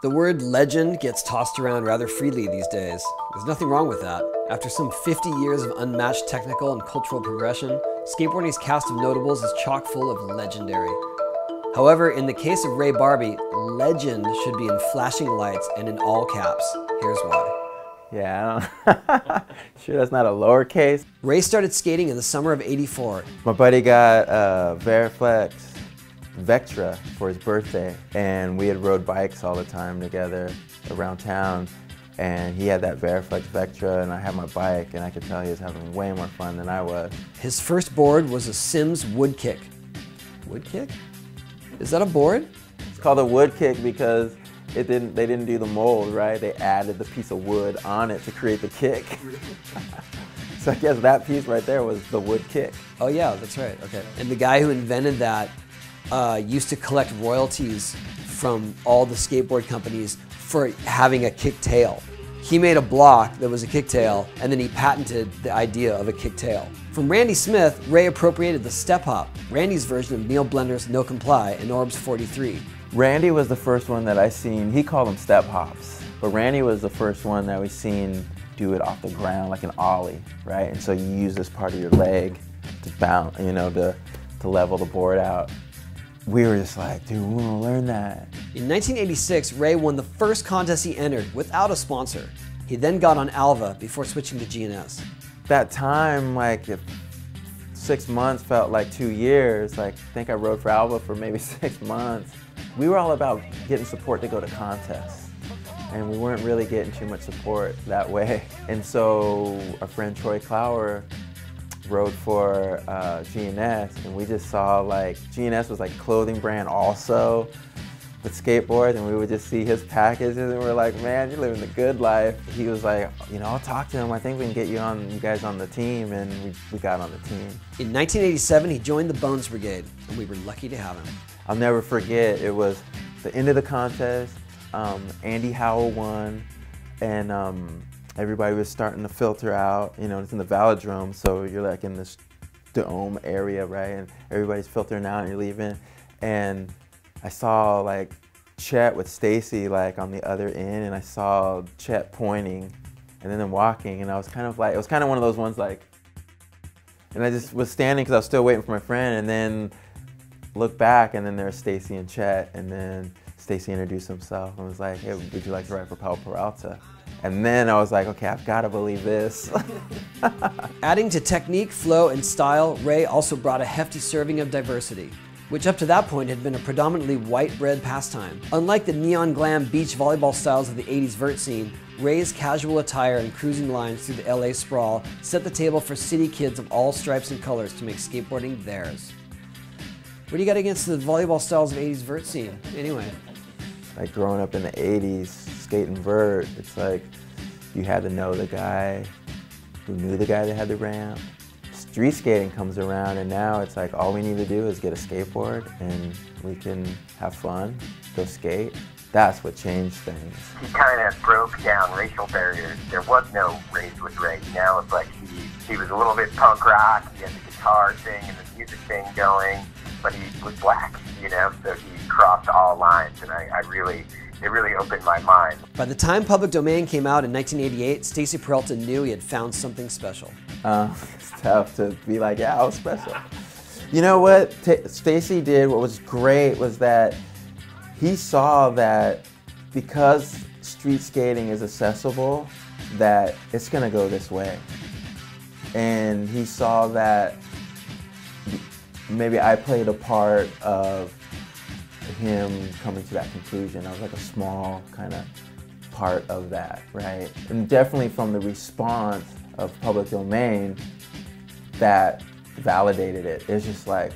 The word legend gets tossed around rather freely these days. There's nothing wrong with that. After some 50 years of unmatched technical and cultural progression, skateboarding's cast of notables is chock full of legendary. However, in the case of Ray Barbee, legend should be in flashing lights and in all caps. Here's why. Yeah, sure that's not a lowercase. Ray started skating in the summer of '84. My buddy got a Veriflex Vectra for his birthday, and we had rode bikes all the time together around town, and he had that Veriflex Vectra and I had my bike, and I could tell he was having way more fun than I was. His first board was a Sims wood kick. Wood kick? Is that a board? It's called a wood kick because they didn't do the mold, right? They added the piece of wood on it to create the kick. So I guess that piece right there was the wood kick. Oh yeah, that's right, okay. And the guy who invented that used to collect royalties from all the skateboard companies for having a kick tail. He made a block that was a kick tail, and then he patented the idea of a kick tail. From Randy Smith, Ray appropriated the step hop, Randy's version of Neil Blender's No Comply and Orb's 43. Randy was the first one that I seen, he called them step hops, but Randy was the first one that we seen do it off the ground like an ollie, right? And so you use this part of your leg to bounce, you know, to level the board out. We were just like, dude, we want to learn that. In 1986, Ray won the first contest he entered without a sponsor. He then got on Alva before switching to GNS. That time, like 6 months felt like 2 years. Like, I think I rode for Alva for maybe 6 months. We were all about getting support to go to contests, and we weren't really getting too much support that way. And so our friend Troy Clower rode for GNS, and we just saw like, GNS was like a clothing brand also with skateboards, and we would just see his packages and we're like, man, you're living the good life. He was like, you know, I'll talk to him, I think we can get you guys on the team, and we got on the team. In 1987, he joined the Bones Brigade, and we were lucky to have him. I'll never forget, it was the end of the contest, Andy Howell won, and everybody was starting to filter out. You know, it's in the velodrome, so you're like in this dome area, right? And everybody's filtering out and you're leaving. And I saw like Chet with Stacy like on the other end, and I saw Chet pointing and then walking, and I was kind of like, it was kind of one of those ones like, and I just was standing because I was still waiting for my friend, and then looked back, and then there's Stacy and Chet, and then Stacy introduced himself and was like, hey, would you like to ride for Powell Peralta? And then I was like, okay, I've got to believe this. Adding to technique, flow, and style, Ray also brought a hefty serving of diversity, which up to that point had been a predominantly white bread pastime. Unlike the neon glam beach volleyball styles of the 80s vert scene, Ray's casual attire and cruising lines through the LA sprawl set the table for city kids of all stripes and colors to make skateboarding theirs. What do you got against the volleyball styles of 80s vert scene, anyway? Like growing up in the 80s, skating vert, it's like you had to know the guy who knew the guy that had the ramp. Street skating comes around, and now it's like all we need to do is get a skateboard and we can have fun, go skate. That's what changed things. He kind of broke down racial barriers. There was no race with Ray. Now it's like he was a little bit punk rock, he had the guitar thing and the music thing going, but he was black, you know, so he crossed all lines, and it really opened my mind. By the time Public Domain came out in 1988, Stacy Peralta knew he had found something special. It's tough to be like, yeah, I was special. You know what Stacy did, what was great was that he saw that because street skating is accessible, that it's gonna go this way. And he saw that maybe I played a part of him coming to that conclusion. I was like a small kind of part of that, right? And definitely from the response of Public Domain, that validated it. It's just like,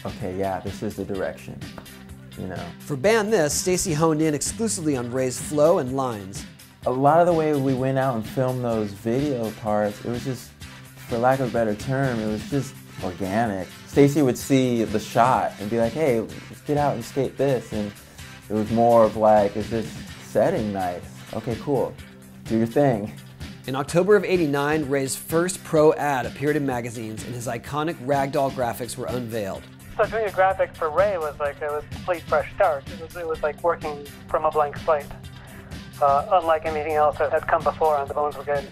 okay, yeah, this is the direction, you know? For Ban This, Stacy honed in exclusively on Ray's flow and lines. A lot of the way we went out and filmed those video parts, it was just, for lack of a better term, it was just organic. Stacy would see the shot and be like, hey, let's get out and skate this. And it was more of like, is this setting nice? Okay, cool, do your thing. In October of '89, Ray's first pro ad appeared in magazines, and his iconic ragdoll graphics were unveiled. So doing a graphic for Ray was like a complete fresh start. It was like working from a blank slate, unlike anything else that had come before on The Bones Brigade.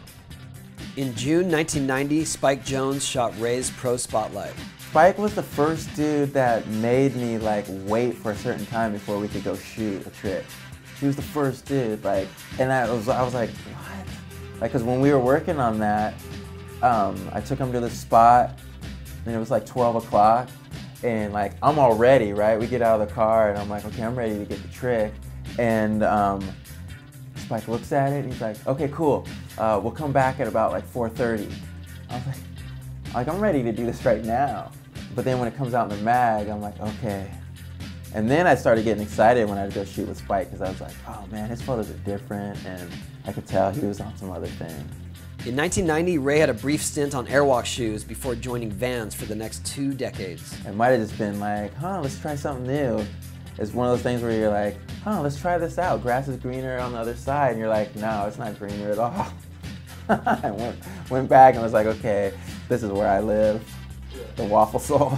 In June 1990, Spike Jonze shot Ray's Pro Spotlight. Spike was the first dude that made me like wait for a certain time before we could go shoot a trick. He was the first dude, like, and I was like, what? Like, cause when we were working on that, I took him to the spot, and it was like 12 o'clock, and like, I'm all ready, right? We get out of the car, and I'm like, okay, I'm ready to get the trick, and Spike looks at it, and he's like, okay, cool, we'll come back at about like 4:30. I was like, I'm ready to do this right now. But then when it comes out in the mag, I'm like, okay. And then I started getting excited when I'd go shoot with Spike, because I was like, oh man, his photos are different, and I could tell he was on some other thing. In 1990, Ray had a brief stint on Airwalk shoes before joining Vans for the next 2 decades. It might have just been like, let's try something new. It's one of those things where you're like, let's try this out. Grass is greener on the other side, and you're like, no, it's not greener at all. I went back and was like, okay, this is where I live, the Waffle Soul.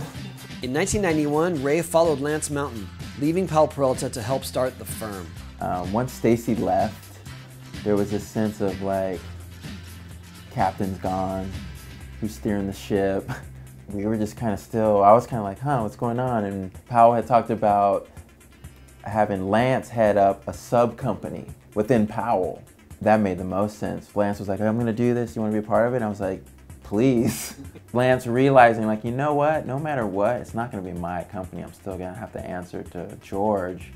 In 1991, Ray followed Lance Mountain, leaving Powell Peralta to help start the firm. Once Stacy left, there was this sense of like, captain's gone, who's steering the ship. We were just kind of still, I was kind of like, what's going on? And Powell had talked about having Lance head up a sub-company within Powell. That made the most sense. Lance was like, I'm gonna do this, you wanna be a part of it? And I was like, please. Lance realizing like, you know what, no matter what, it's not gonna be my company. I'm still gonna have to answer to George.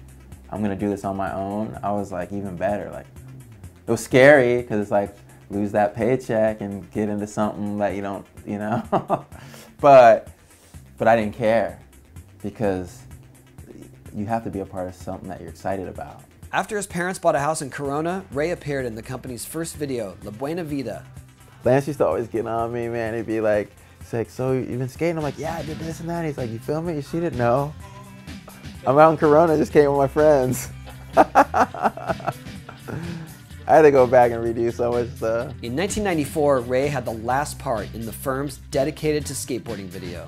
I'm gonna do this on my own. I was like, even better. Like, it was scary, because it's like, lose that paycheck and get into something that you don't, you know? but I didn't care, because you have to be a part of something that you're excited about. After his parents bought a house in Corona, Ray appeared in the company's first video, La Buena Vida. Lance used to always get on me, man. He'd be like, so you've been skating? I'm like, yeah, I did this and that. He's like, you film it? You shoot it? No. I'm out in Corona, just came with my friends. I had to go back and redo so much stuff. In 1994, Ray had the last part in the firm's dedicated to skateboarding video.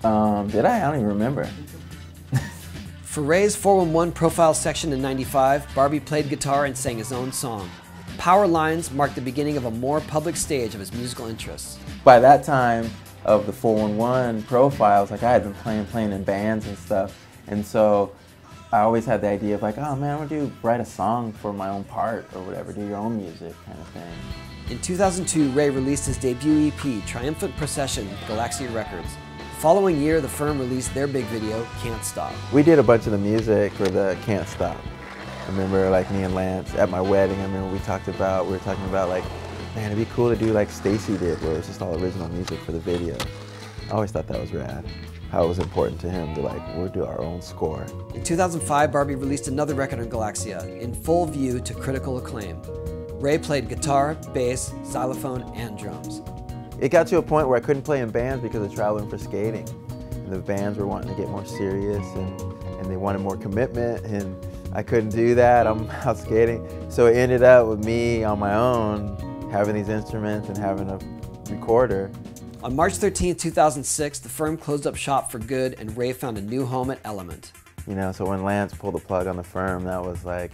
Did I? I don't even remember. For Ray's 411 profile section in '95, Barbee played guitar and sang his own song. Power Lines marked the beginning of a more public stage of his musical interests. By that time of the 411 profiles, like I had been playing in bands and stuff, and so I always had the idea of like, oh man, I'm gonna write a song for my own part or whatever, do your own music kind of thing. In 2002, Ray released his debut EP, Triumphant Procession, with Galaxia Records. The following year, the firm released their big video, Can't Stop. We did a bunch of the music for the Can't Stop. I remember like me and Lance at my wedding, I remember we were talking about like, man, it'd be cool to do like Stacy did, where it's just all original music for the video. I always thought that was rad. How it was important to him to like, we'll do our own score. In 2005, Barbee released another record on Galaxia, In Full View, to critical acclaim. Ray played guitar, bass, xylophone, and drums. It got to a point where I couldn't play in bands because of traveling for skating. And the bands were wanting to get more serious and they wanted more commitment, and I couldn't do that. I'm out skating. So it ended up with me on my own, having these instruments and having a recorder. On March 13, 2006, the firm closed up shop for good and Ray found a new home at Element. You know, so when Lance pulled the plug on the firm, that was like,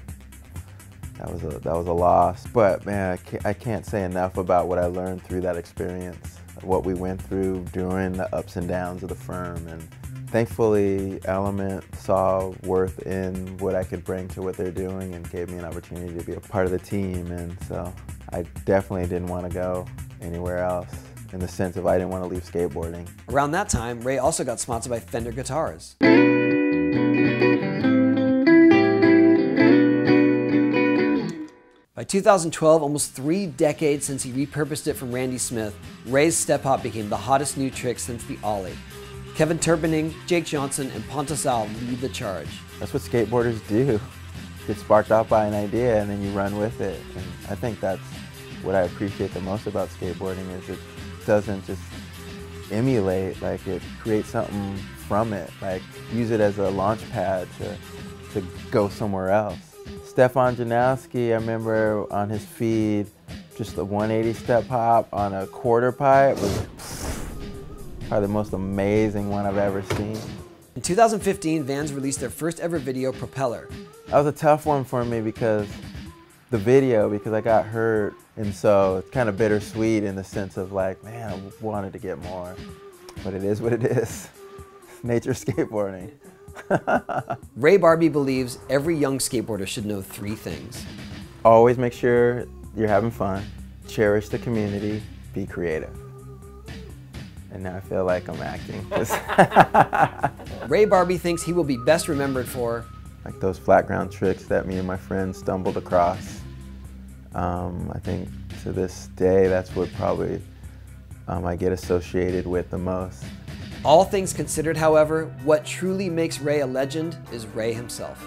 that was a loss. But man, I can't say enough about what I learned through that experience, what we went through during the ups and downs of the firm. And thankfully, Element saw worth in what I could bring to what they're doing and gave me an opportunity to be a part of the team. And so I definitely didn't want to go anywhere else, in the sense of I didn't want to leave skateboarding. Around that time, Ray also got sponsored by Fender Guitars. By 2012, almost 3 decades since he repurposed it from Randy Smith, Ray's Step Hop became the hottest new trick since the Ollie. Kevin Turbining, Jake Johnson, and Pontus Al lead the charge. That's what skateboarders do. Get sparked off by an idea and then you run with it. And I think that's what I appreciate the most about skateboarding, is it doesn't just emulate, like it creates something from it, like use it as a launch pad to go somewhere else. Stefan Janowski, I remember on his feed, just a 180 step hop on a quarter pipe, probably the most amazing one I've ever seen. In 2015, Vans released their first ever video, Propeller. That was a tough one for me because I got hurt, and so it's kind of bittersweet in the sense of like, man, I wanted to get more, but it is what it is. Nature skateboarding. Ray Barbee believes every young skateboarder should know 3 things. Always make sure you're having fun, cherish the community, be creative. And now I feel like I'm acting. Ray Barbee thinks he will be best remembered for like those flat ground tricks that me and my friends stumbled across. I think to this day, that's what probably I get associated with the most. All things considered, however, what truly makes Ray a legend is Ray himself.